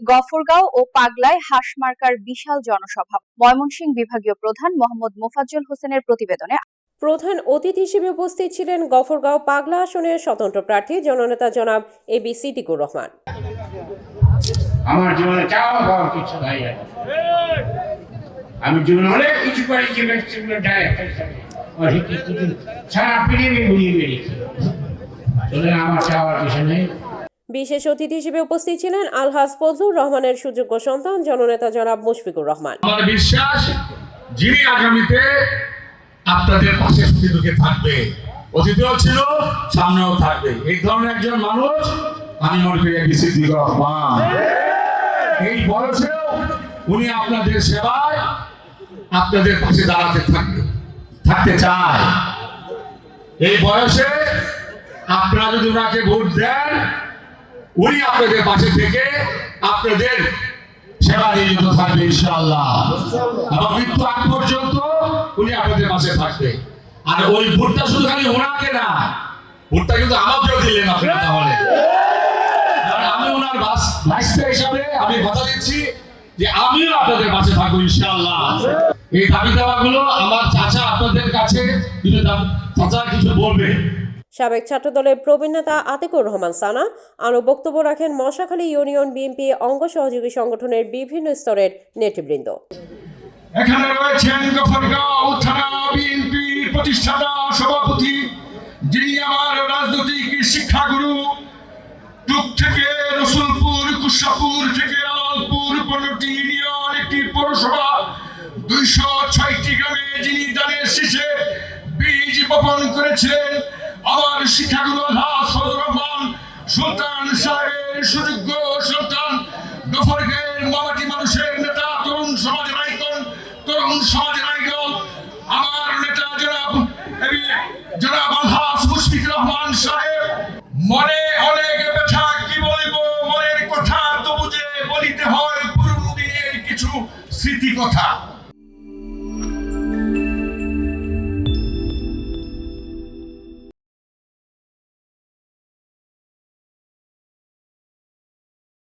গফরগাঁও ও পাগলায় হাঁসমার্কার বিশাল জনসভা। ময়মনসিংহ বিভাগীয় প্রধান মোহাম্মদ মোফাজ্জল হোসেনের প্রতিবেদনে। প্রধান অতিথি হিসেবে উপস্থিত ছিলেন গফরগাঁও পাগলা আসনের স্বতন্ত্র প্রার্থী জননেতা জনাব এবি সিদ্দিকুর রহমান। আমার জীবনে চাওয়া পাওয়ার কিছু নাই, আমি জীবনে অনেক কিছু করেছি, সারা পৃথিবী ঘুরিয়ে বেরিয়েছি, আমার চাওয়ার কিছু নেই। বিশেষ অতিথি হিসেবে উপস্থিত ছিলেন আলহাজ ফজলুর রহমানের সুযোগ্য সন্তান জননেতা জনাব মুশফিকুর রহমান। আমার বিশ্বাস যিনি আগামীতে আপনাদের পাশে সুখে থাকবে, অতীতেও ছিল, সামনেও থাকবে, এই ধরনের একজন মানুষ আমি মনে করি এবি সিদ্দিকুর রহমান। এই বয়সেও উনি আপনাদের সেবায় আপনাদের পাশে দাঁড়াতে থাকতে চায়। এই বয়সে আপনারা যদি ওনাকে ভোট দেন, উনি আপনাদের পাশে থেকে আপনাদের সেবা নিয়োজিত থাকবে ইনশাআল্লাহ, এবং মৃত্যু আগ পর্যন্ত উনি আপনাদের পাশে থাকবে। আর ওই ভোটটা শুধু খালি ওনাকে না, ভোটটা কিন্তু আমাকেও দিলেন আপনারা। তাহলে আমি ওনার ভাইস্তে হিসাবে আমি কথা দিচ্ছি যে আমিও আপনাদের পাশে থাকবো ইনশাআল্লাহ। এই দাবি দাওয়াগুলো আমার চাচা আপনাদের কাছে চাচা কিছু বলবে। সাবেক ছাত্রদলের প্রবীণ নেতা আতিকুর রহমান সানা আরও বক্তব্য রাখেন মশাখালী ইউনিয়ন বিএনপি অঙ্গ সহযোগী সংগঠনের বিভিন্ন স্তরের নেতৃবৃন্দ। এখানে রয়েছেন গফরগাঁও থানা বিএনপির প্রতিষ্ঠাতা সভাপতি, যিনি আমার রাজনৈতিক শিক্ষাগুরু। টুক থেকে রসুলপুর, কুশাপুর থেকে আলালপুর 15টি ইউনিয়ন, একটি পৌরসভা, 206টি গ্রামে যিনি দানের শীষে বীজ বপন করেছিলেন আমার শিক্ষাগুরু আলহাজ ফজলুর রহমান সুলতান সাহেবের সুযোগ্য সন্তান, গফরগাঁওয়ের মামাটি মানুষের নেতা, তরুণ সমাজের আইকন, তরুণ সমাজের আইডল, আমার নেতা জনাব আলহাজ মুশফিকুর রহমান সাহেব। মনে অনেক ব্যথা, কি বলিব মনের কথা, তবু যে বলিতে হয় পুরনো দিনের কিছু স্মৃতি কথা।